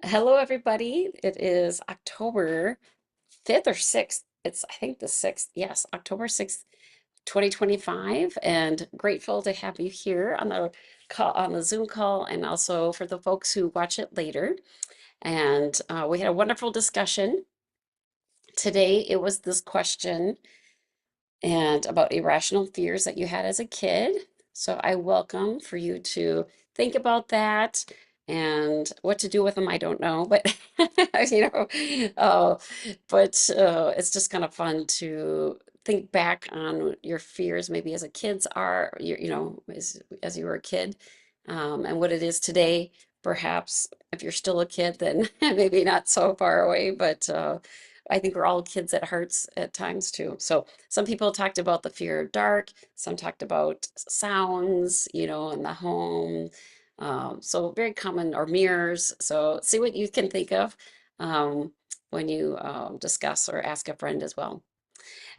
Hello, everybody. It is October 5th or 6th. It's, I think, the 6th. Yes, October 6th, 2025. And grateful to have you here on the call, on the Zoom call, and also for the folks who watch it later. And we had a wonderful discussion today. It was this question and about irrational fears that you had as a kid. So I welcome for you to think about that and what to do with them. I don't know, but you know, uh, but it's just kind of fun to think back on your fears, maybe as a kid's are, as you were a kid, and what it is today. Perhaps if you're still a kid, then maybe not so far away, but I think we're all kids at hearts at times too. So some people talked about the fear of dark, some talked about sounds, in the home. So very common, or mirrors. So see what you can think of when you discuss or ask a friend as well.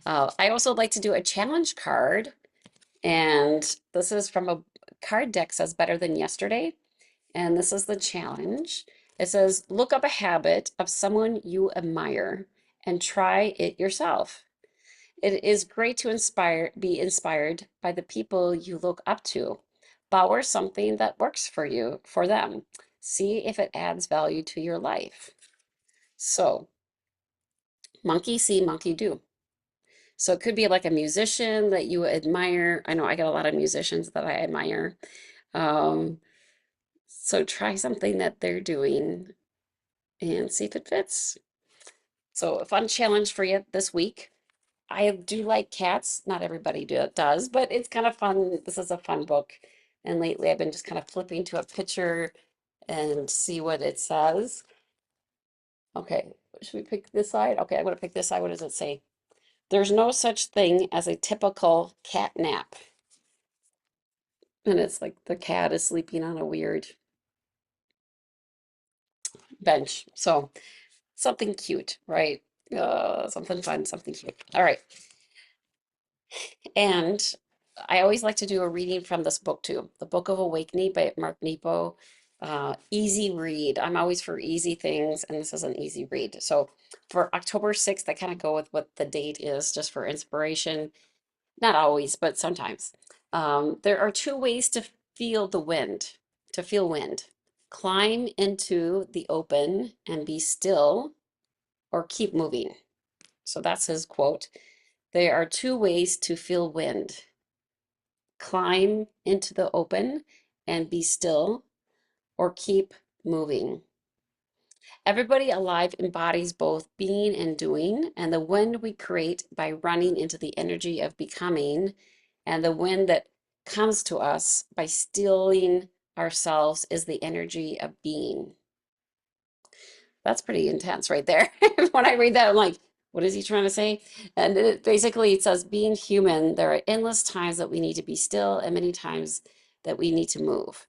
I also like to do a challenge card, and this is from a card deck says better than yesterday. And this is the challenge. It says, look up a habit of someone you admire and try it yourself. It is great to be inspired by the people you look up to. Borrow something that works for them. See if it adds value to your life. So, monkey see, monkey do. So it could be like a musician that you admire. I know I got a lot of musicians that I admire. Um, so try something that they're doing and see if it fits. So a fun challenge for you this week. I do like cats. Not everybody does, but it's kind of fun. This is a fun book. And lately I've been just kind of flipping to a picture and see what it says. Okay, should we pick this side? Okay, I'm going to pick this side. What does it say? There's no such thing as a typical cat nap. And it's like the cat is sleeping on a weird bench. So something cute, right? Something fun, something cute. All right. And I always like to do a reading from this book too, The Book of Awakening by Mark Nepo. Easy read. I'm always for easy things, and this is an easy read. So for October 6th, I kind of go with what the date is just for inspiration. Not always, but sometimes. There are two ways to feel the wind, to feel wind. Climb into the open and be still, or keep moving. So that's his quote. There are two ways to feel wind: climb into the open and be still, or keep moving. Everybody alive embodies both being and doing, and the wind we create by running into the energy of becoming, and the wind that comes to us by stealing ourselves is the energy of being. That's pretty intense right there. When I read that, I'm like, what is he trying to say? And basically, it says, being human, there are endless times that we need to be still, and many times that we need to move.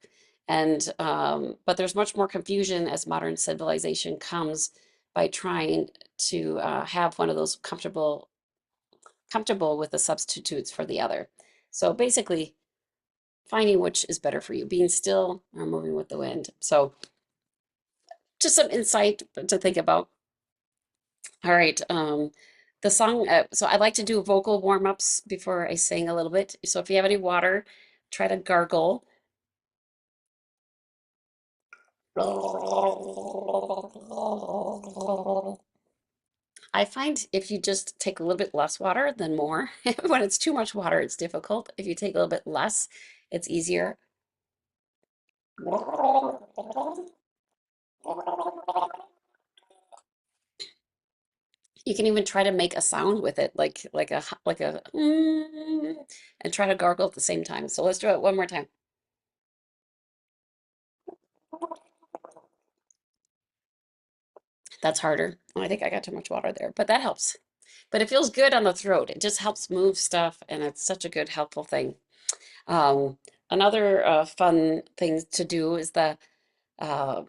And but there's much more confusion as modern civilization comes by trying to have one of those comfortable with the substitutes for the other. So basically, finding which is better for you, being still or moving with the wind. So just some insight to think about. All right. The song, so I like to do vocal warm-ups before I sing a little bit. So if you have any water, try to gargle. I find if you just take a little bit less water than more, when it's too much water, it's difficult. If you take a little bit less, it's easier. You can even try to make a sound with it, and try to gargle at the same time. So let's do it one more time. That's harder. Oh, I think I got too much water there, but that helps. But it feels good on the throat. It just helps move stuff, and it's such a good, helpful thing. Another fun thing to do is the uh,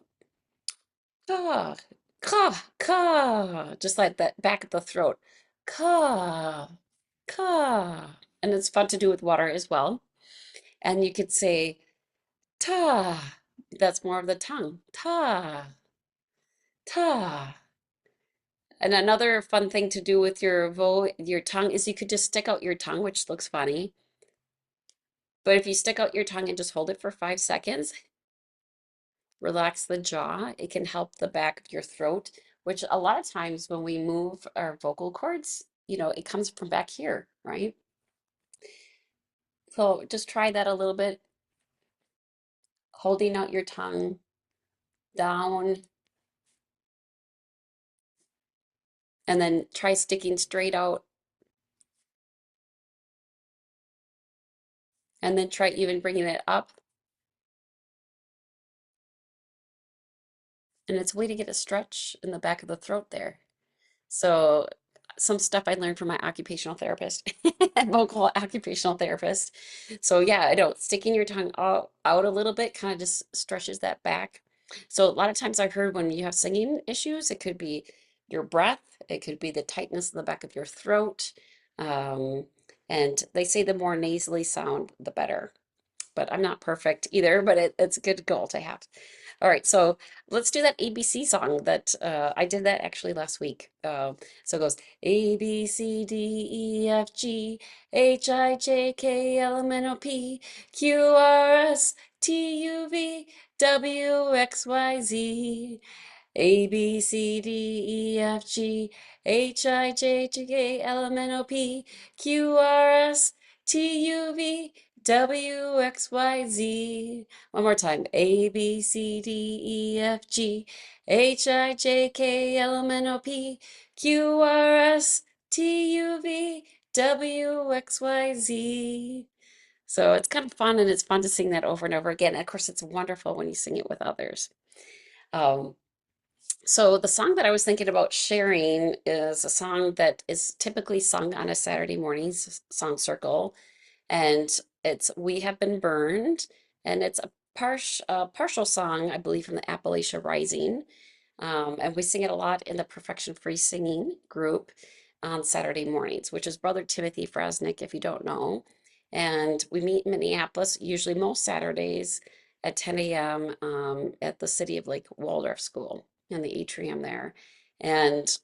ka, ka, just like that back of the throat. Ka, ka. And it's fun to do with water as well. And you could say ta. That's more of the tongue. Ta. Ta. And another fun thing to do with your tongue is you could just stick out your tongue, which looks funny. But if you stick out your tongue and just hold it for 5 seconds, relax the jaw, it can help the back of your throat, which a lot of times when we move our vocal cords, it comes from back here, right? So just try that a little bit, holding out your tongue down, and then try sticking straight out, and then try even bringing it up. And it's a way to get a stretch in the back of the throat there. So some stuff I learned from my occupational therapist, vocal occupational therapist. So yeah, I know sticking your tongue out a little bit kind of just stretches that back. So a lot of times I've heard when you have singing issues, it could be your breath, it could be the tightness in the back of your throat. Um, and they say the more nasally sound, the better, but I'm not perfect either, but it's a good goal to have. All right, so let's do that ABC song that I did that actually last week. So it goes A, B, C, D, E, F, G, H, I, J, K, L, M, N, O, P, Q, R, S, T, U, V, W, X, Y, Z. A, B, C, D, E, F, G, H, I, J, K, L, M, N, O, P, Q, R, S, T, U, V, W, X, Y, Z. One more time. A, B, C, D, E, F, G, H, I, J, K, L, M, N, O, P, Q, R, S, T, U, V, W, X, Y, Z. So it's kind of fun, and it's fun to sing that over and over again. And of course, it's wonderful when you sing it with others. Um, so the song that I was thinking about sharing is a song that is typically sung on a Saturday morning song circle, and it's "We Have Been Burned," and it's a partial song, I believe, from the Appalachia Rising. And we sing it a lot in the Perfection Free Singing group on Saturday mornings, which is Brother Timothy Fresnick, if you don't know. And we meet in Minneapolis, usually most Saturdays at 10 a.m. At the City of Lake Waldorf School in the atrium there. And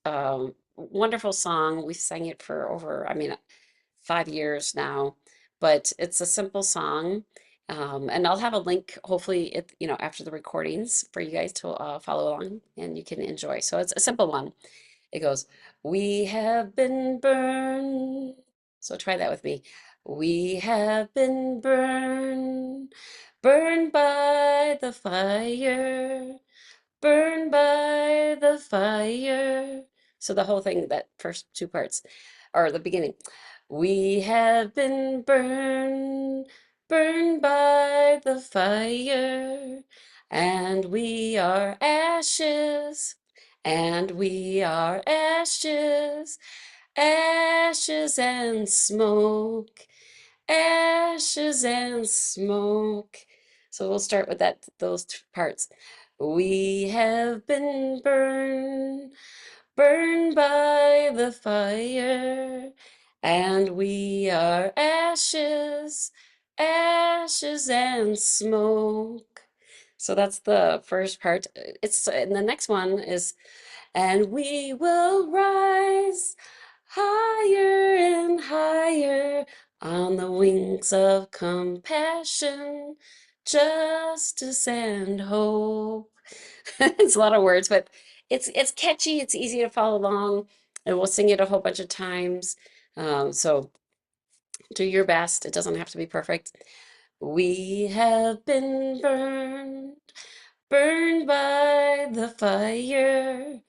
wonderful song. We sang it for over, I mean, 5 years now, but it's a simple song. And I'll have a link, hopefully, after the recordings for you guys to follow along and you can enjoy. So it's a simple one. It goes, "We have been burned." So try that with me. We have been burned, burned by the fire, burned by the fire. So the whole thing, that first two parts, or the beginning. We have been burned, burned by the fire, and we are ashes, and we are ashes, ashes and smoke, ashes and smoke. So we'll start with those two parts. We have been burned, burned by the fire, and we are ashes, ashes and smoke. So that's the first part. And the next one is, and we will rise higher and higher on the wings of compassion, justice and hope. It's a lot of words, but it's catchy, it's easy to follow along, and we'll sing it a whole bunch of times. So do your best. It doesn't have to be perfect. We have been burned, burned by the fire,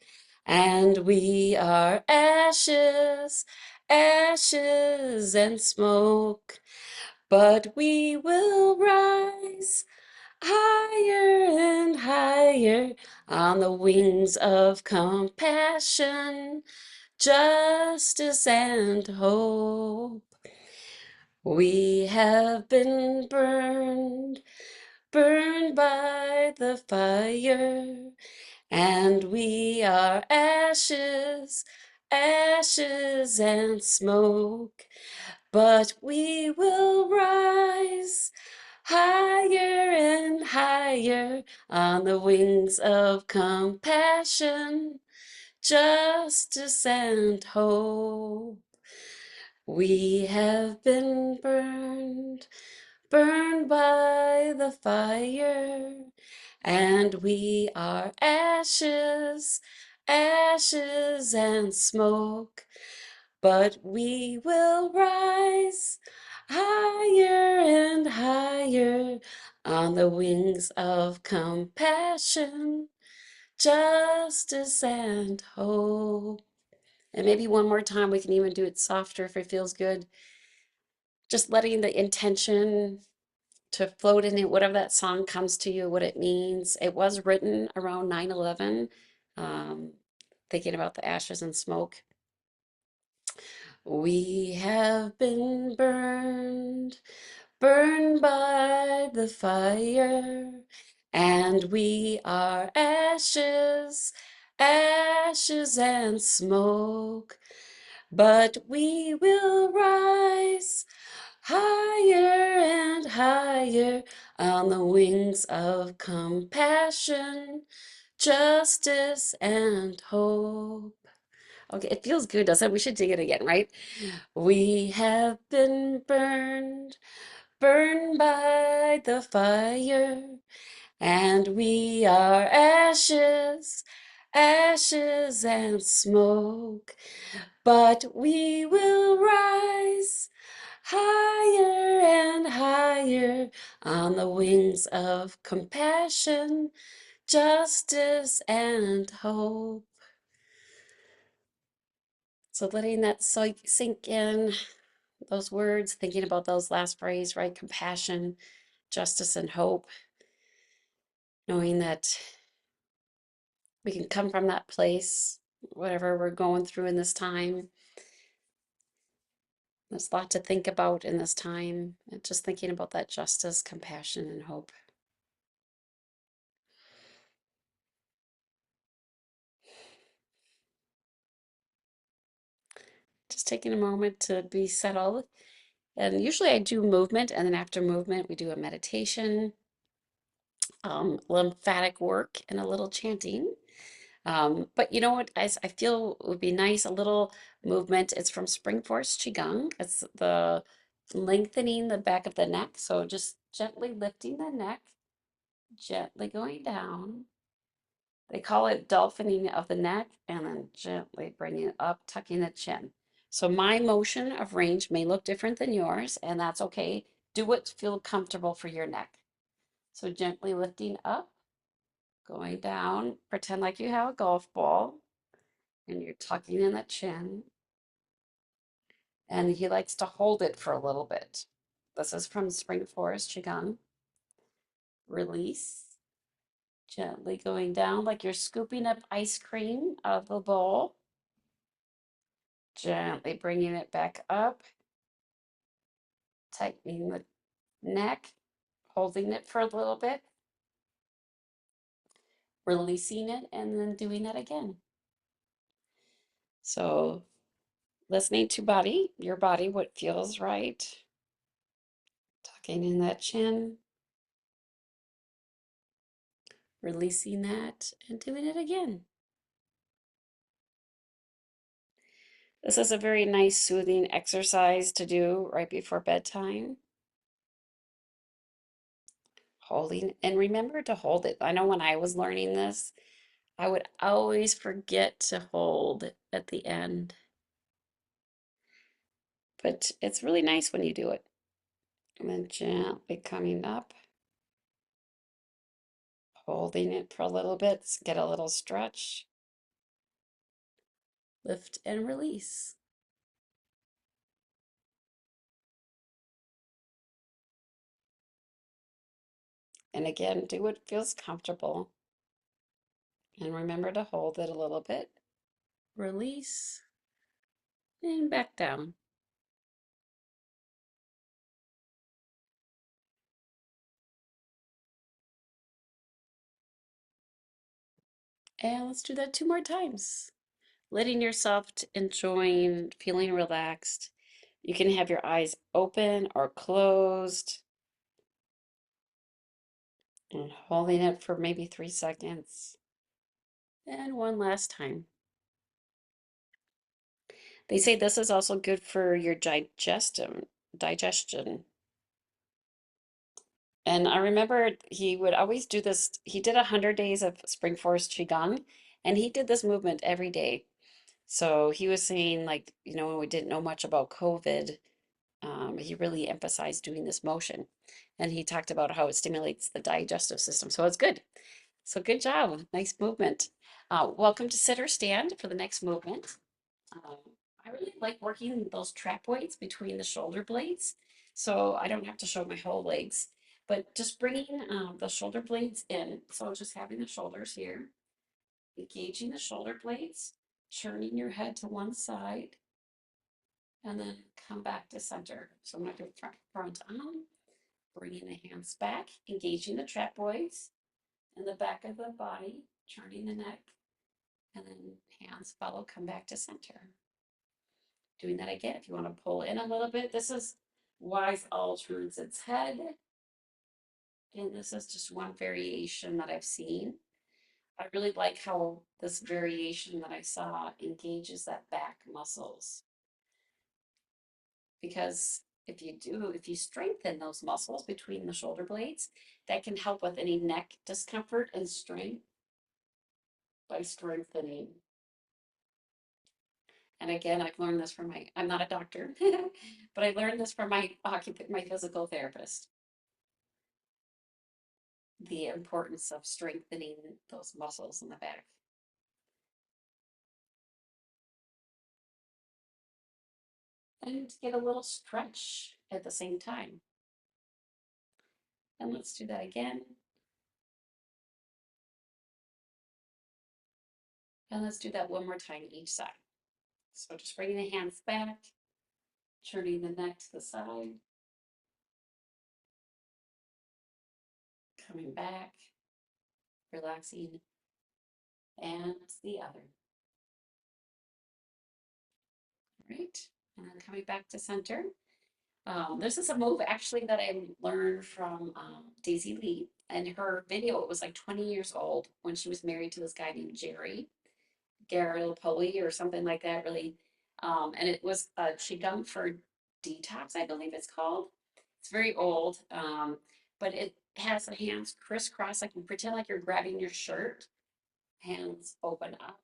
and we are ashes, ashes and smoke, but we will rise higher and higher on the wings of compassion, justice and hope. We have been burned, burned by the fire, and we are ashes, ashes and smoke, but we will rise higher and higher on the wings of compassion, justice, and hope. We have been burned, burned by the fire, and we are ashes, ashes and smoke. But we will rise higher and higher on the wings of compassion, justice, and hope. And maybe one more time, we can even do it softer if it feels good. Just letting the intention to float in it, whatever that song comes to you, what it means. It was written around 9/11, thinking about the ashes and smoke. We have been burned, burned by the fire, and we are ashes, ashes and smoke. But we will rise higher and higher on the wings of compassion, justice, and hope. Okay, it feels good, doesn't it? We should dig it again, right? We have been burned, burned by the fire, and we are ashes, ashes and smoke. But we will rise higher and higher on the wings of compassion, justice, and hope. So letting that sink in, those words, thinking about those last phrase, right? Compassion, justice, and hope, knowing that we can come from that place, whatever we're going through in this time. There's a lot to think about in this time, and just thinking about that justice, compassion, and hope. Just taking a moment to be settled. And usually I do movement, and then after movement, we do a meditation, lymphatic work, and a little chanting. But you know what, I feel would be nice, a little movement. It's from Spring Force Qigong. It's the lengthening the back of the neck. So just gently lifting the neck, gently going down. They call it dolphining of the neck, and then gently bringing it up, tucking the chin. So my motion of range may look different than yours, and that's okay. Do what feels comfortable for your neck. So gently lifting up, going down. Pretend like you have a golf ball, and you're tucking in the chin. And he likes to hold it for a little bit. This is from Spring Forest Qigong. Release. Gently going down like you're scooping up ice cream out of the bowl. Gently bringing it back up, tightening the neck, holding it for a little bit, releasing it, and then doing that again. So listening to your body, what feels right. Tucking in that chin, releasing that, and doing it again. This is a very nice, soothing exercise to do right before bedtime. Holding, and remember to hold it. I know when I was learning this, I would always forget to hold at the end. But it's really nice when you do it. And then gently coming up, holding it for a little bit, get a little stretch, lift and release. And again, do what feels comfortable. And remember to hold it a little bit, release, and back down. And let's do that 2 more times. Letting yourself enjoying, feeling relaxed. You can have your eyes open or closed. And holding it for maybe 3 seconds. And one last time. They say this is also good for your digestion. And I remember he would always do this. He did 100 days of Spring Forest Qigong, and he did this movement every day. So he was saying, like, when we didn't know much about COVID, he really emphasized doing this motion. And he talked about how it stimulates the digestive system. So it's good. So good job. Nice movement. Welcome to sit or stand for the next movement. Um, I really like working those trapezoids between the shoulder blades, so I don't have to show my whole legs, but just bringing the shoulder blades in. So just having the shoulders here, engaging the shoulder blades, turning your head to one side, and then come back to center. So I'm going to do front on, bringing the hands back, engaging the trapezoids in the back of the body, turning the neck, and then hands follow, come back to center. Doing that again. If you want to pull in a little bit, this is Wise Owl turns its head. And this is just one variation that I've seen. I really like how this variation that I saw engages that back muscles. Because if you strengthen those muscles between the shoulder blades, that can help with any neck discomfort and strength by strengthening. And again, I've learned this from I'm not a doctor, but I learned this from my physical therapist. The importance of strengthening those muscles in the back. And get a little stretch at the same time. And let's do that again. And let's do that one more time each side. So just bringing the hands back, turning the neck to the side, coming back, relaxing, and the other. All right, and then coming back to center. This is a move actually that I learned from Daisy Lee, and her video, it was like 20 years old when she was married to this guy named Jerry Garipoli or something like that, really. And it was Qigong for detox, I believe it's called. It's very old, but it has the hands crisscross, like you pretend like you're grabbing your shirt, hands open up.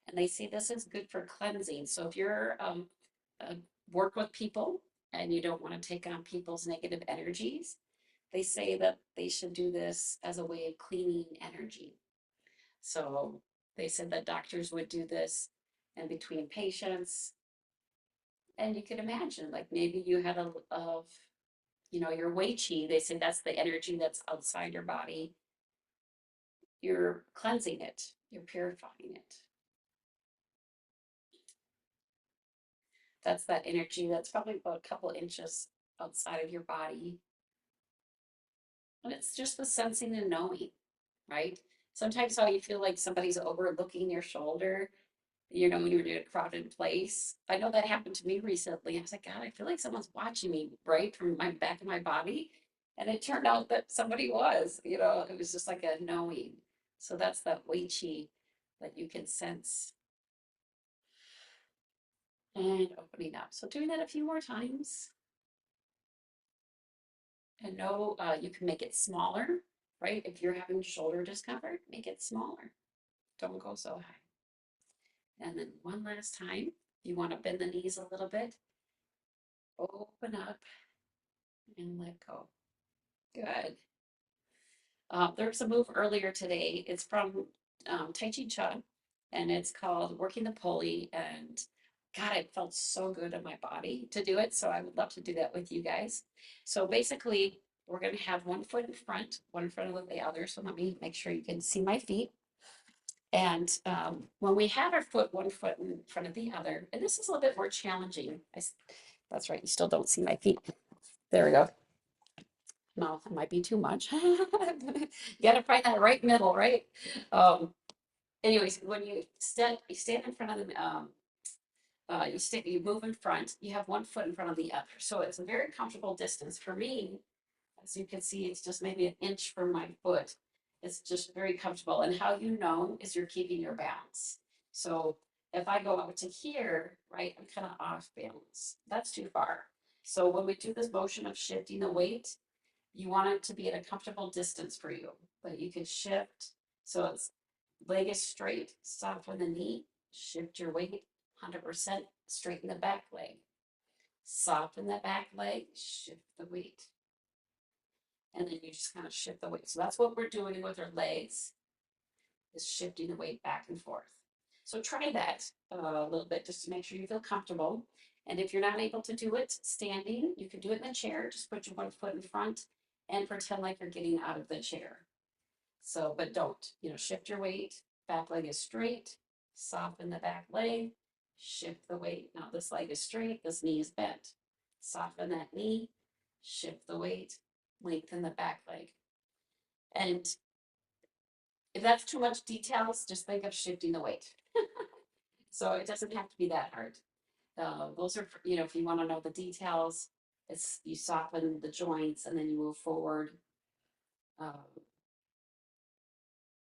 And they say this is good for cleansing. So if you're uh, work with people and you don't want to take on people's negative energies, they say that they should do this as a way of cleaning energy. So they said that doctors would do this in between patients. And you could imagine, like maybe you had your Wei Qi, they say that's the energy that's outside your body. You're cleansing it, you're purifying it. That's that energy that's probably about a couple inches outside of your body. And it's just the sensing and knowing, right? Sometimes how you feel like somebody's overlooking your shoulder, when you're in a crowded place. I know that happened to me recently. I was like, God, I feel like someone's watching me right from my back of my body. And it turned out that somebody was, it was just like a knowing. So that's that Wei Qi that you can sense and opening up. So doing that a few more times. And know you can make it smaller, right? If you're having shoulder discomfort, make it smaller. Don't go so high. And then one last time, you want to bend the knees a little bit, open up and let go. Good. There's a move earlier today. It's from Tai Chi Chuan, and it's called Working the Pulley. And God, it felt so good in my body to do it. So I would love to do that with you guys. So basically, we're going to have one foot in front, one in front of the other. So let me make sure you can see my feet. And when we have our one foot in front of the other, and this is a little bit more challenging. That's right, you still don't see my feet. There we go. No, that might be too much. You got to find that right middle, right? Um, anyways, when you stand in front of the, you move in front, you have one foot in front of the other. So it's a very comfortable distance. For me, As you can see, it's just maybe an inch from my foot. It's just very comfortable. And how you know is you're keeping your balance. So if I go up to here, right, I'm kind of off balance. That's too far. So when we do this motion of shifting the weight, you want it to be at a comfortable distance for you, but you can shift. So it's leg is straight, soften the knee, shift your weight, 100%, straighten the back leg. Soften the back leg, shift the weight. And then you just kind of shift the weight. So that's what we're doing with our legs, is shifting the weight back and forth. So try that a little bit just to make sure you feel comfortable. And if you're not able to do it standing, you can do it in the chair. Just put your one foot in front and pretend like you're getting out of the chair. So, but don't, shift your weight. Back leg is straight. Soften the back leg. Shift the weight. Now this leg is straight. This knee is bent. Soften that knee. Shift the weight. Lengthen the back leg. And if that's too much details, just think of shifting the weight. So it doesn't have to be that hard. Those are, if you want to know the details, it's you soften the joints and then you move forward.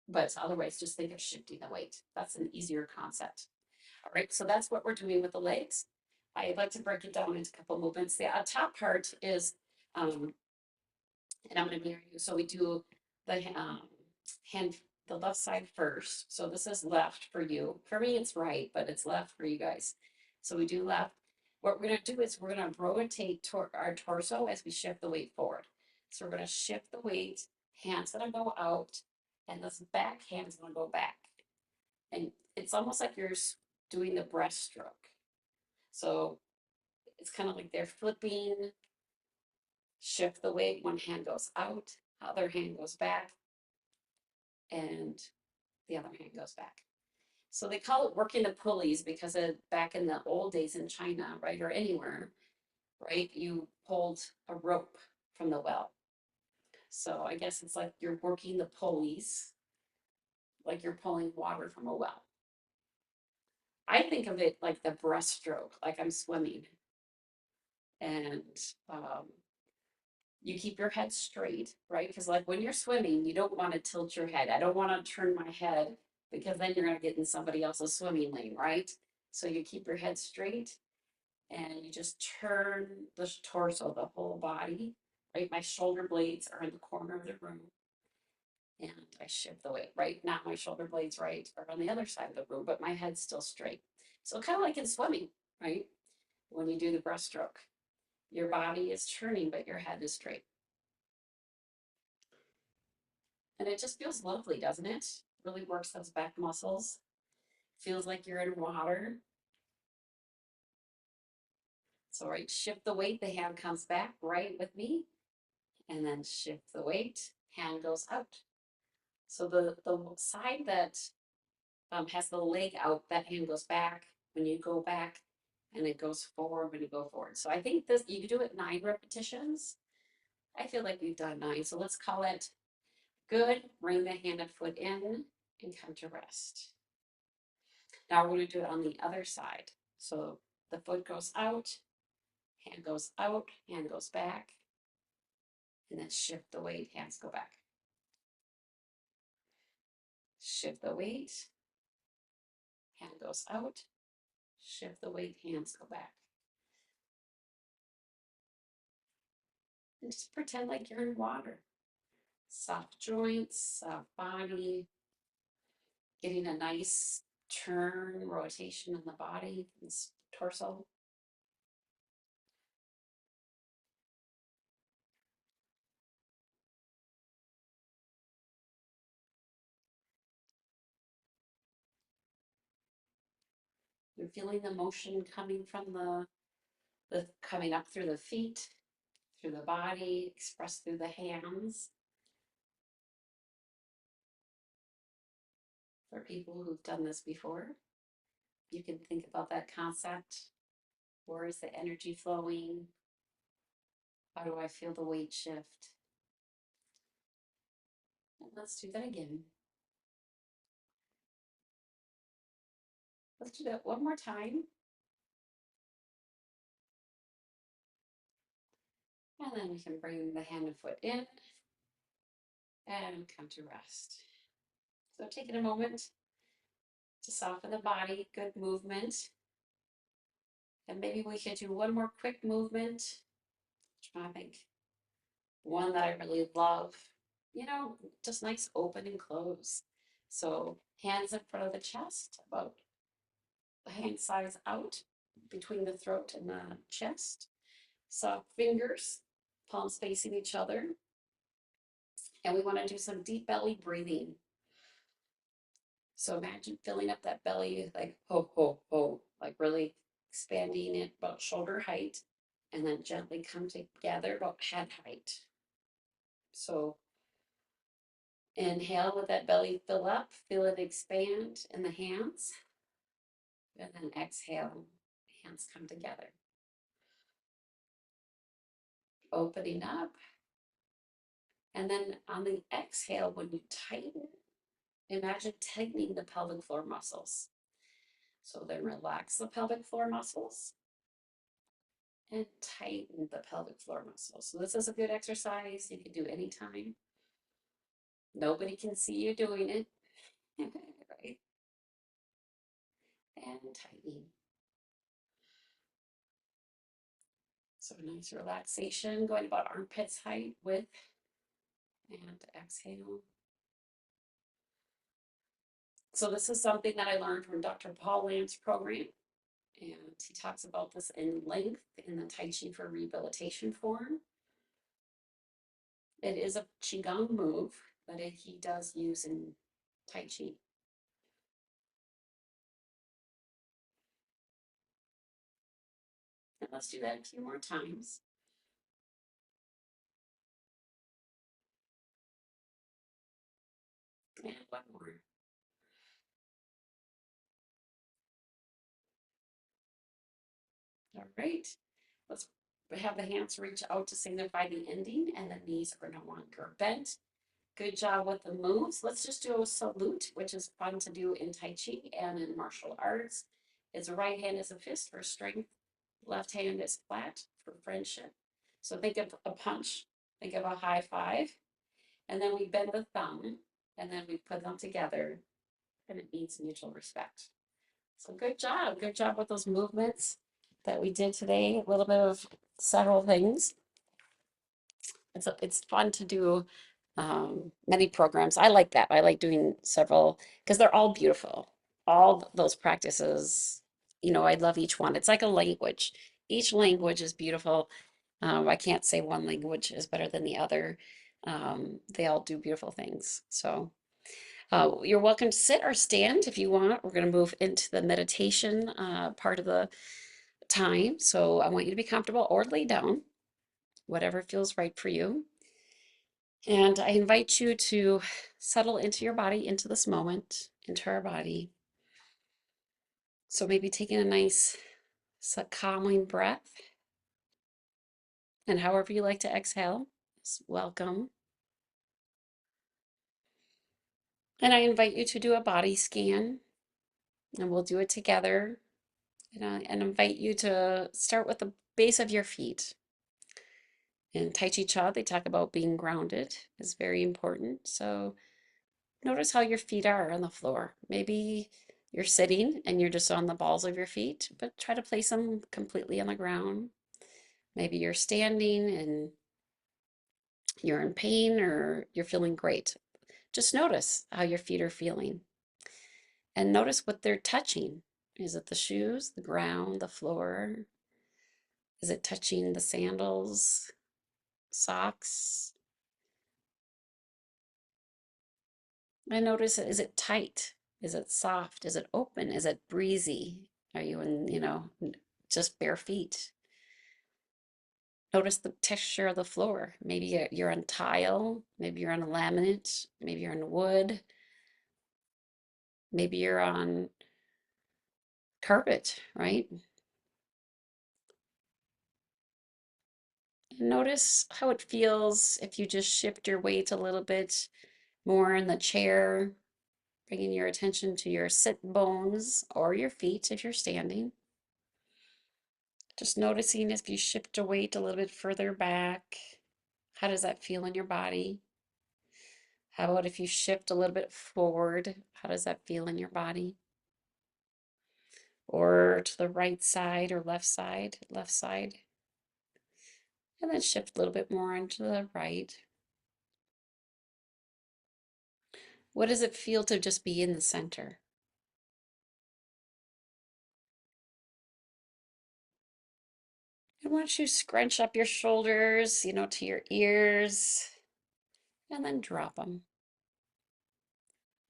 But otherwise, just think of shifting the weight. That's an easier concept. All right, so that's what we're doing with the legs. I like to break it down into a couple movements. The top part is, and I'm going to mirror you. So we do the hand, the left side first. So this is left for you. For me, it's right, but it's left for you guys. So we do left. What we're going to do is we're going to rotate our torso as we shift the weight forward. So we're going to shift the weight, hands going to go out, and this back hand's going to go back. And it's almost like you're doing the breaststroke. So it's kind of like they're flipping, shift the weight, one hand goes out, other hand goes back, and the other hand goes back. So they call it working the pulleys because back in the old days in China, right, or anywhere, right, you pulled a rope from the well. So I guess it's like you're working the pulleys, like you're pulling water from a well. I think of it like the breaststroke, like I'm swimming. And you keep your head straight, right? Because like when you're swimming, you don't want to tilt your head. I don't want to turn my head because then you're going to get in somebody else's swimming lane, right? So you keep your head straight and you just turn the torso, the whole body, right? My shoulder blades are in the corner of the room and I shift the weight. Right now, my shoulder blades are on the other side of the room, but my head's still straight. So kind of like in swimming, right? When you do the breaststroke, your body is turning, but your head is straight. And it just feels lovely, doesn't it? Really works those back muscles. Feels like you're in water. So right, shift the weight, the hand comes back right with me. And then shift the weight, hand goes out. So the side that has the leg out, that hand goes back when you go back, and it goes forward when you go forward. So I think this, you can do it 9 repetitions. I feel like we've done 9. So let's call it good. Bring the hand and foot in and come to rest. Now we're going to do it on the other side. So the foot goes out, hand goes out, hand goes back, and then shift the weight, hands go back. Shift the weight, hand goes out, shift the weight, hands go back. And just pretend like you're in water. Soft joints, soft body, getting a nice turn, rotation in the body, this torso. You're feeling the motion coming from the coming up through the feet, through the body, expressed through the hands. For people who've done this before, you can think about that concept. Where is the energy flowing? How do I feel the weight shift? And let's do that again. Let's do that one more time. And then we can bring the hand and foot in and come to rest. So taking a moment to soften the body, good movement. And maybe we could do one more quick movement. I think one that I really love, just nice open and close. So hands in front of the chest, about hand size out between the throat and the chest. Soft fingers, palms facing each other. And we want to do some deep belly breathing. So imagine filling up that belly like ho, ho, ho, like really expanding it about shoulder height, and then gently come together about head height. So inhale, let that belly fill up, feel it expand in the hands, and then exhale, hands come together. Opening up, and then on the exhale, when you tighten, imagine tightening the pelvic floor muscles. So then relax the pelvic floor muscles and tighten the pelvic floor muscles. So this is a good exercise you can do anytime. Nobody can see you doing it. Right? And tightening. So nice relaxation, going about armpits height, width, and exhale. So this is something that I learned from Dr. Paul Lamb's program. And he talks about this in length in the Tai Chi for rehabilitation form. It is a Qigong move, but he does use in Tai Chi. And let's do that a few more times. And one more. All right. Let's have the hands reach out to signify the ending, and the knees are no longer bent. Good job with the moves. Let's just do a salute, which is fun to do in Tai Chi and in martial arts. It's right hand is a fist for strength, left hand is flat for friendship. So think of a punch, think of a high five, and then we bend the thumb, and then we put them together, and it means mutual respect. So good job. Good job with those movements that we did today. A little bit of several things. It's fun to do many programs. I like that. I like doing several because they're all beautiful. All those practices, I love each one. It's like a language. Each language is beautiful. I can't say one language is better than the other. They all do beautiful things. So you're welcome to sit or stand if you want. We're going to move into the meditation part of the time. So I want you to be comfortable or lay down, whatever feels right for you. And I invite you to settle into your body, into this moment, into our body. So maybe taking a nice, calming breath. And however you like to exhale is welcome. And I invite you to do a body scan, and we'll do it together. And invite you to start with the base of your feet. In Tai Chi Cha, they talk about being grounded is very important. So notice how your feet are on the floor. Maybe you're sitting and you're just on the balls of your feet, but try to place them completely on the ground. Maybe you're standing and you're in pain or you're feeling great. Just notice how your feet are feeling and notice what they're touching. Is it the shoes, the ground, the floor? Is it touching the sandals, socks? And notice, is it tight? Is it soft? Is it open? Is it breezy? Are you in, just bare feet? Notice the texture of the floor. Maybe you're on tile, maybe you're on laminate, maybe you're on wood, maybe you're on carpet, right? And notice how it feels if you just shift your weight a little bit more in the chair, bringing your attention to your sit bones or your feet if you're standing. Just noticing if you shift your weight a little bit further back, how does that feel in your body? How about if you shift a little bit forward, how does that feel in your body? Or to the right side or left side, left side. And then shift a little bit more into the right. What does it feel to just be in the center? And once you scrunch up your shoulders, to your ears, and then drop them.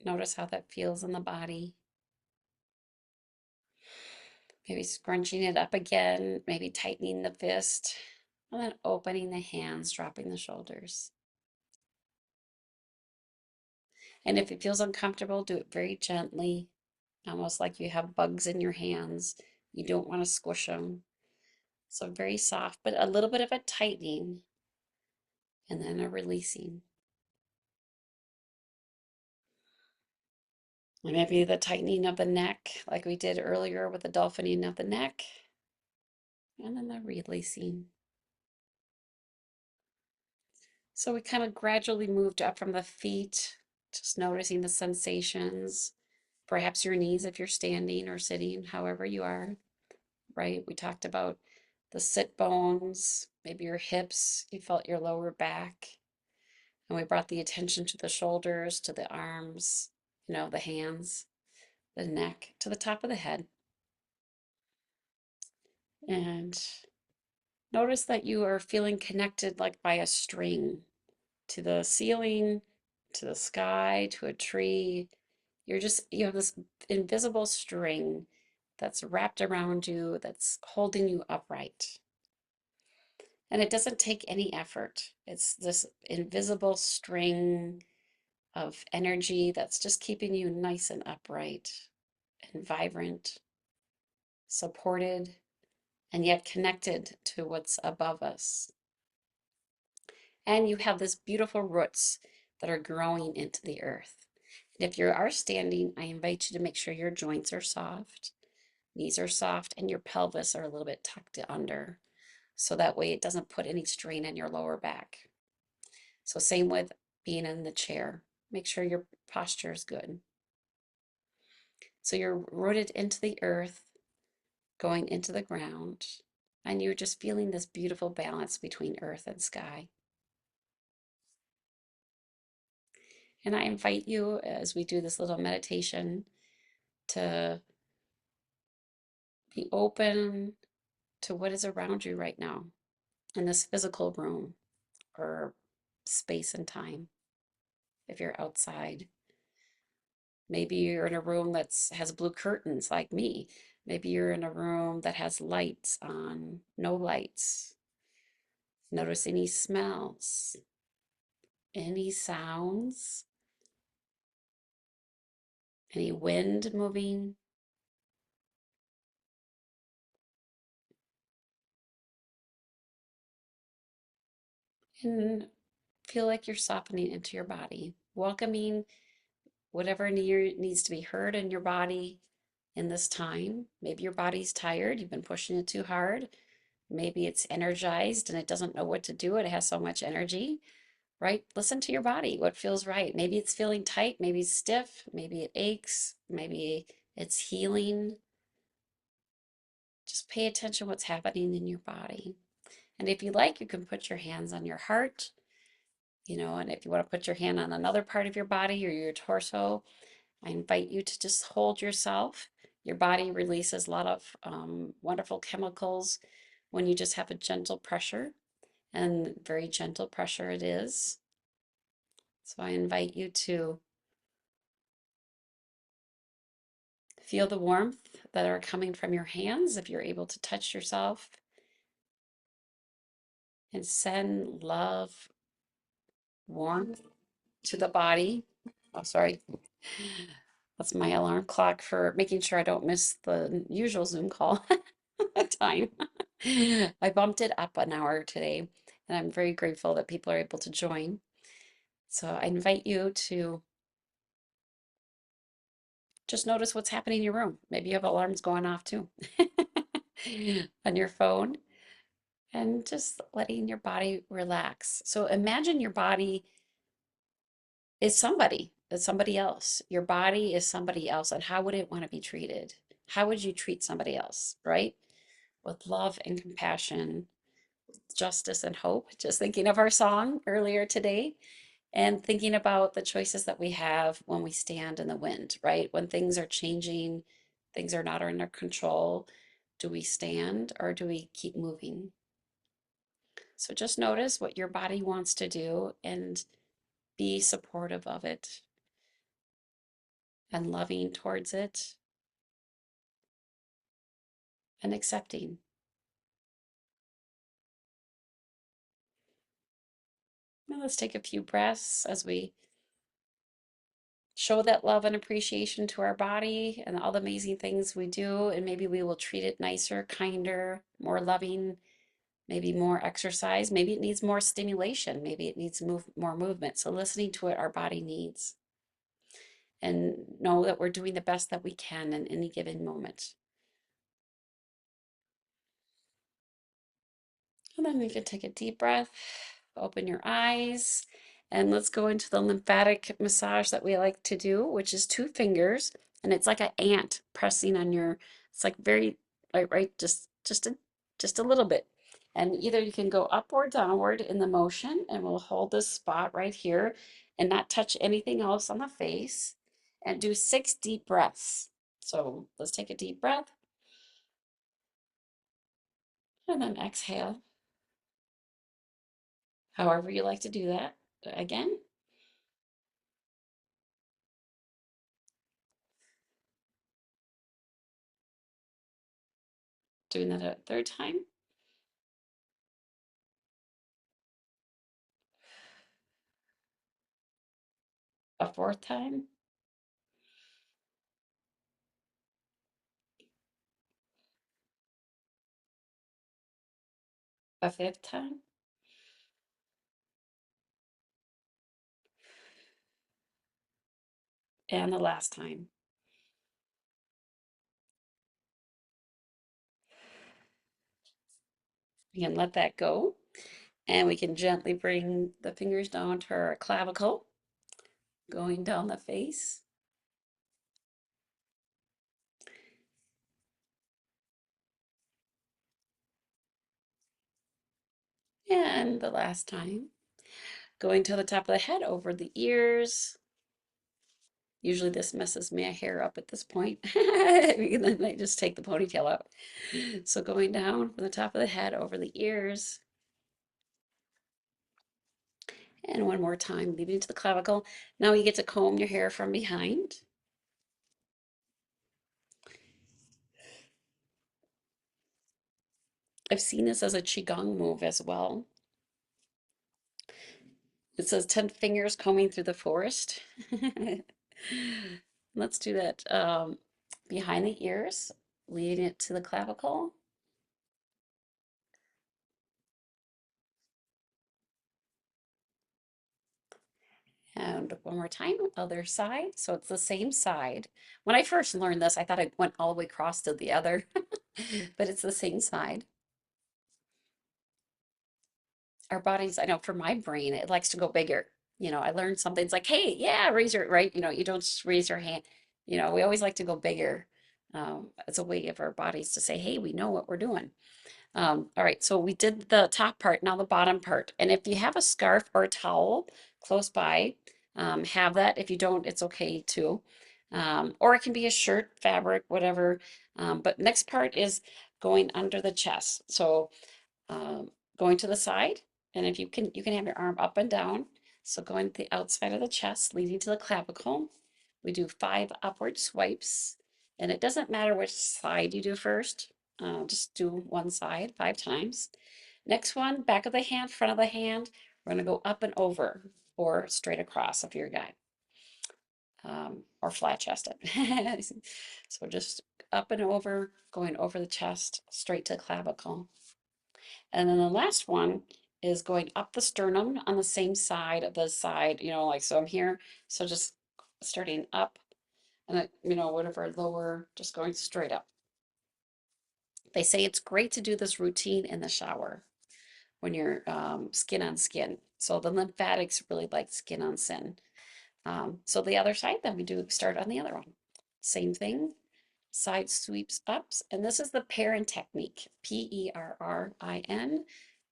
Notice how that feels in the body. Maybe scrunching it up again, maybe tightening the fist, and then opening the hands, dropping the shoulders. And if it feels uncomfortable, do it very gently, almost like you have bugs in your hands. You don't want to squish them. So very soft, but a little bit of a tightening and then a releasing. And maybe the tightening of the neck, like we did earlier with the dolphining of the neck, and then the releasing. So we kind of gradually moved up from the feet, just noticing the sensations, perhaps your knees if you're standing or sitting, however you are, right? We talked about the sit bones, maybe your hips, you felt your lower back. And we brought the attention to the shoulders, to the arms, the hands, the neck, to the top of the head. And notice that you are feeling connected like by a string to the ceiling, to the sky, to a tree. You have this invisible string that's wrapped around you, that's holding you upright. And it doesn't take any effort. It's this invisible string of energy that's just keeping you nice and upright and vibrant, supported, and yet connected to what's above us. And you have this beautiful roots that are growing into the earth. And if you are standing, I invite you to make sure your joints are soft, knees are soft, and your pelvis are a little bit tucked under. So that way it doesn't put any strain on your lower back. So same with being in the chair. Make sure your posture is good. So you're rooted into the earth, going into the ground, and you're just feeling this beautiful balance between earth and sky. And I invite you, as we do this little meditation, to be open to what is around you right now in this physical room or space and time. If you're outside, maybe you're in a room that has blue curtains like me. Maybe you're in a room that has lights on, no lights. Notice any smells, any sounds, any wind moving. And feel like you're softening into your body, welcoming whatever needs to be heard in your body in this time. Maybe your body's tired, you've been pushing it too hard. Maybe it's energized and it doesn't know what to do. It has so much energy, right? Listen to your body, what feels right. Maybe it's feeling tight, maybe it's stiff, maybe it aches, maybe it's healing. Just pay attention what's happening in your body. And if you like, you can put your hands on your heart, and if you want to put your hand on another part of your body or your torso, I invite you to just hold yourself. Your body releases a lot of wonderful chemicals when you just have a gentle pressure, and very gentle pressure it is. So I invite you to feel the warmth that are coming from your hands if you're able to touch yourself, and send love, warmth to the body. Oh, sorry. That's my alarm clock for making sure I don't miss the usual Zoom call time. I bumped it up an hour today, and I'm very grateful that people are able to join. So I invite you to just notice what's happening in your room. Maybe you have alarms going off too. on your phone and just letting your body relax. So imagine your body is somebody else. Your body is somebody else. And how would it want to be treated? How would you treat somebody else, right? With love and compassion, justice and hope. Just thinking of our song earlier today and thinking about the choices that we have when we stand in the wind, right? When things are changing, things are not under control. Do we stand or do we keep moving? So just notice what your body wants to do and be supportive of it and loving towards it and accepting. Now let's take a few breaths as we show that love and appreciation to our body and all the amazing things we do. And maybe we will treat it nicer, kinder, more loving, maybe more exercise. Maybe it needs more stimulation. Maybe it needs more movement. So listening to what our body needs and know that we're doing the best that we can in any given moment. And then we can take a deep breath, open your eyes, and let's go into the lymphatic massage that we like to do, which is 2 fingers, and it's like an ant pressing on your, it's like very, right, just a little bit. And either you can go up or downward in the motion, and we'll hold this spot right here and not touch anything else on the face, and do 6 deep breaths. So let's take a deep breath, and then exhale. However you like to do that. Again, doing that a third time, a fourth time, a fifth time, and the last time. We can let that go, and we can gently bring the fingers down to our clavicle, going down the face. And the last time, going to the top of the head, over the ears. Usually this messes my hair up at this point. And then I just take the ponytail out. So going down from the top of the head, over the ears. And one more time, leading to the clavicle. Now you get to comb your hair from behind. I've seen this as a Qigong move as well. It says 10 fingers combing through the forest. Let's do that behind the ears, leading it to the clavicle. And one more time, other side. So it's the same side. When I first learned this, I thought I went all the way across to the other, but it's the same side. Our bodies, I know for my brain, it likes to go bigger. I learned something. It's like, hey, yeah, raise your right. You don't just raise your hand. We always like to go bigger. It's a way of our bodies to say, hey, we know what we're doing. All right, so we did the top part, now the bottom part. And if you have a scarf or a towel close by, have that. If you don't, it's okay too. Or it can be a shirt, fabric, whatever. But next part is going under the chest. So um, going to the side, and if you can have your arm up and down. So going to the outside of the chest, leading to the clavicle. We do 5 upward swipes, and it doesn't matter which side you do first. Just do one side 5 times. Next one, back of the hand, front of the hand. We're going to go up and over, or straight across if you're a guy, or flat chested. So just up and over, going over the chest, straight to the clavicle. And then the last one is going up the sternum on the same side of the side, like so I'm here. So just starting up and whatever lower, just going straight up. They say it's great to do this routine in the shower when you're skin on skin. So the lymphatics really like skin on skin. So the other side, then we do start on the other one. Same thing, side sweeps ups. And this is the Perrin technique, Perrin.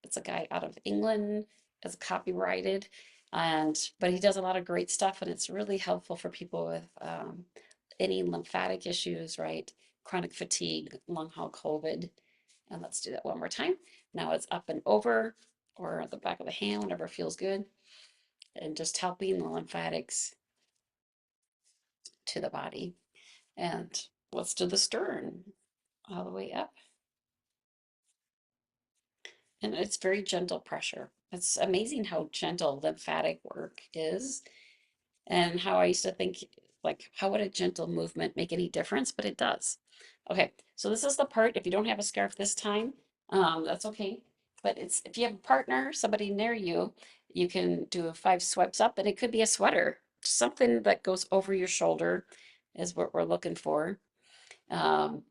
It's a guy out of England, it's copyrighted, but he does a lot of great stuff, and it's really helpful for people with any lymphatic issues, right? Chronic fatigue, long haul COVID. And let's do that one more time. Now it's up and over or at the back of the hand, whatever feels good. And just helping the lymphatics to the body. And let's do the stern all the way up. And it's very gentle pressure. It's amazing how gentle lymphatic work is, and how I used to think, like, how would a gentle movement make any difference? But it does. Okay, so this is the part. If you don't have a scarf this time, that's okay. But it's if you have a partner, somebody near you, you can do a 5 swipes up, and it could be a sweater, something that goes over your shoulder is what we're looking for. Um,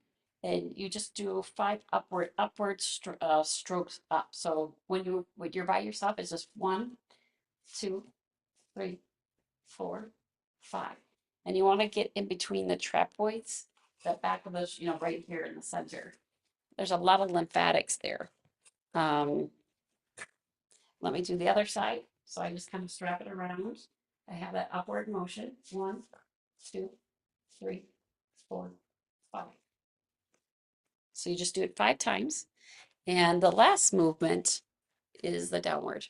and you just do 5 strokes up. So when you're by yourself, it's just 1, 2, 3, 4, 5. And you want to get in between the trapezoids, the back of those, right here in the center. There's a lot of lymphatics there. Um, Let me do the other side. So I just kind of strap it around. I have that upward motion. 1, 2, 3, 4, 5. So you just do it 5 times. And the last movement is the downward.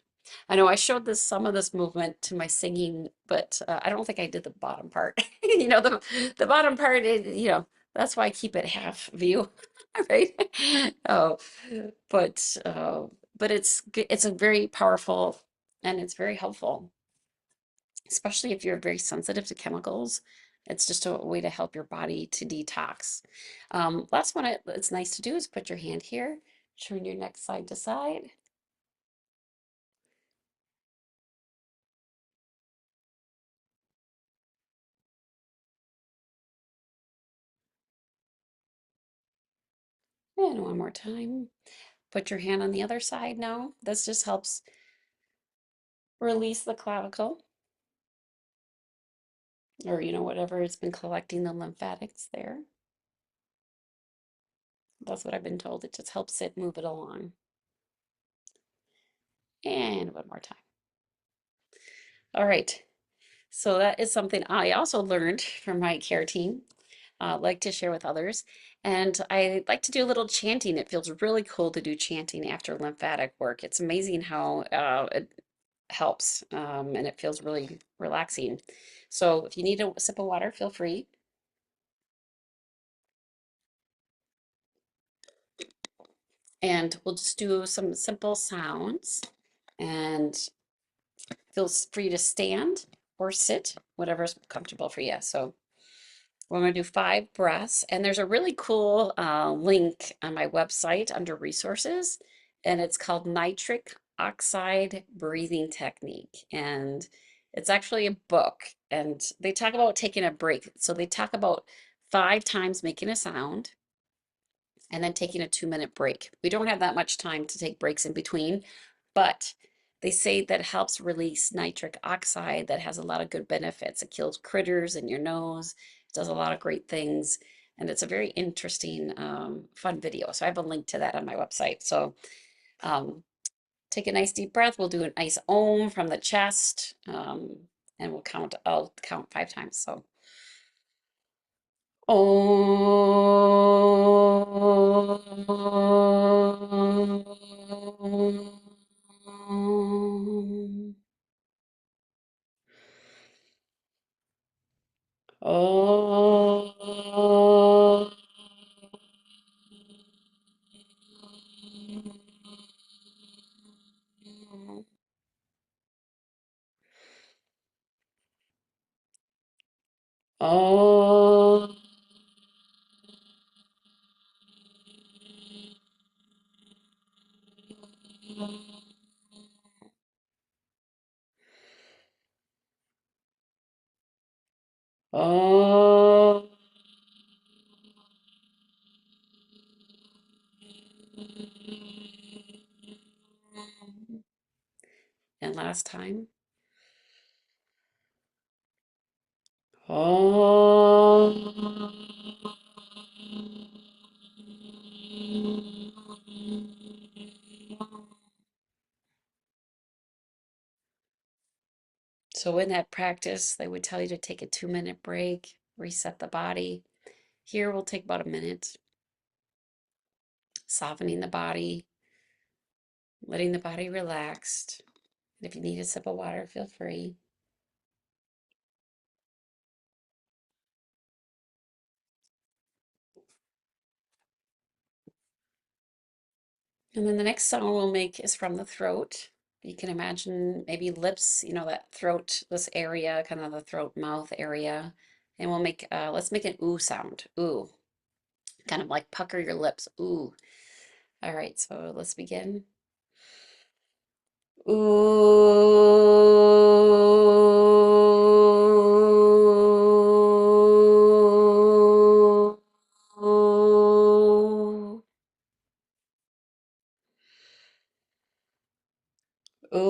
I know I showed some of this movement to my singing, but I don't think I did the bottom part. The bottom part is, that's why I keep it half view, right? Oh, but it's a very powerful, and it's very helpful, especially if you're very sensitive to chemicals. It's just a way to help your body to detox. Last one it's nice to do is put your hand here, turn your neck side to side. And one more time. Put your hand on the other side now. This just helps release the clavicle, or whatever it's been collecting the lymphatics there. That's what I've been told. It just helps it move it along. And one more time. All right. So that is something I also learned from my care team. Like to share with others. And I like to do a little chanting. It feels really cool to do chanting after lymphatic work. It's amazing how it helps, and it feels really relaxing. So if you need a sip of water, feel free. And we'll just do some simple sounds, and feel free to stand or sit, whatever's comfortable for you. So we're going to do 5 breaths, and there's a really cool link on my website under resources, and it's called Nitric Oxide Breathing Technique. And it's actually a book, and they talk about taking a break. So they talk about 5 times making a sound and then taking a 2-minute break. We don't have that much time to take breaks in between, but they say that helps release nitric oxide that has a lot of good benefits. It kills critters in your nose, it does a lot of great things, and it's a very interesting, fun video. So I have a link to that on my website. So take a nice deep breath. We'll do a nice om from the chest, and I'll count 5 times. So Om. Om. Om. Om. one last time. Oh. So in that practice, they would tell you to take a 2-minute break, reset the body. Here we'll take about a minute, softening the body, letting the body relax. And if you need a sip of water, feel free. And then the next sound we'll make is from the throat. You can imagine maybe lips, that throat, this area, kind of the throat mouth area. And we'll make, let's make an ooh sound. Ooh. Kind of like pucker your lips. Ooh. All right, so let's begin. Ooh. Ooh. Ooh. Ooh.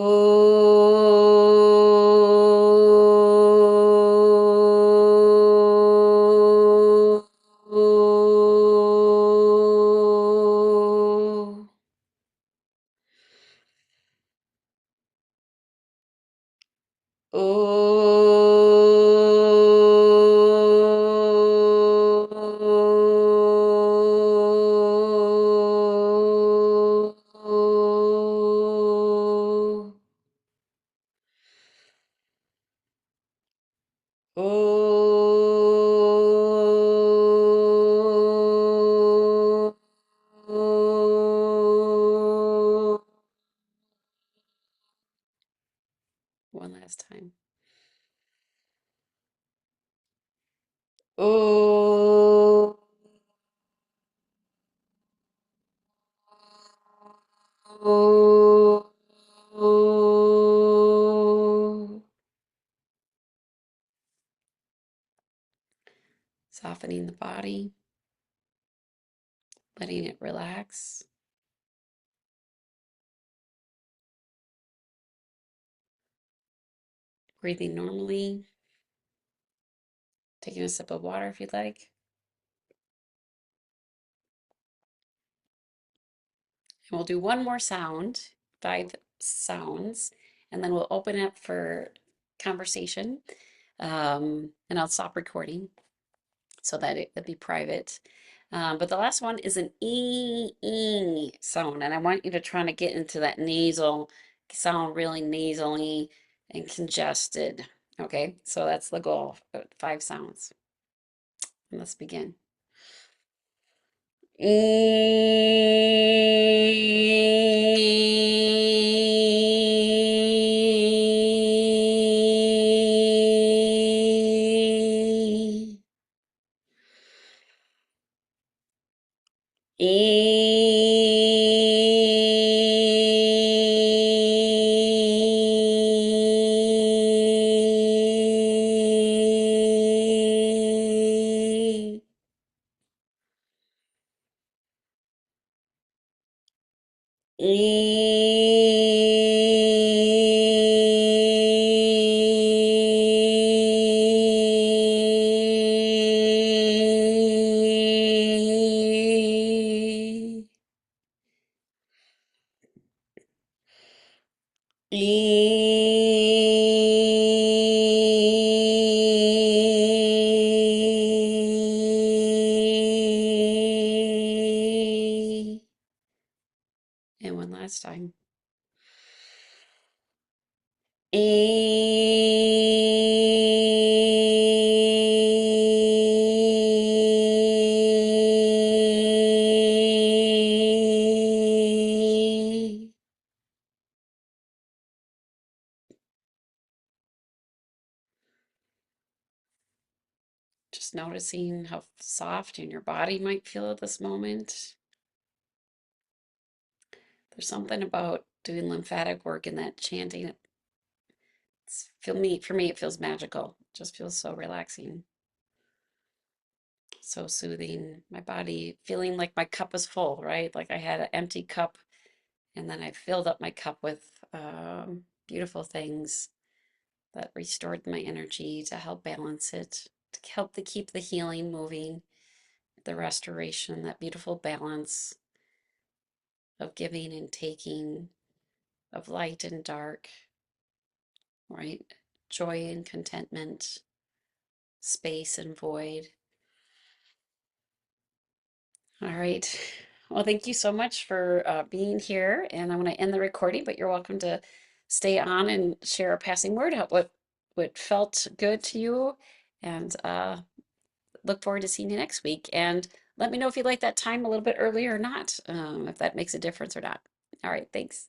Oh. Oh. One last time. Oh. Oh. Softening the body, letting it relax. Breathing normally. Taking a sip of water if you'd like. And we'll do one more sound, 5 sounds, and then we'll open it up for conversation. And I'll stop recording so that it'll be private. But the last one is an E sound, and I want you to try to get into that nasal sound, really nasally and congested. Okay, so that's the goal. 5 sounds. And let's begin. E. E. E. E. And one last time. E. Just noticing how soft your body might feel at this moment. There's something about doing lymphatic work and that chanting. For me, it feels magical. It just feels so relaxing, so soothing. My body feeling like my cup is full, right? Like I had an empty cup, and then I filled up my cup with beautiful things that restored my energy to help balance it, to help to keep the healing moving, the restoration, that beautiful balance of giving and taking, of light and dark, right? Joy and contentment, space and void. All right. Well, thank you so much for being here. And I'm going to end the recording, but you're welcome to stay on and share a passing word, what felt good to you, and look forward to seeing you next week. And let me know if you like that time a little bit earlier or not, if that makes a difference or not. All right. Thanks.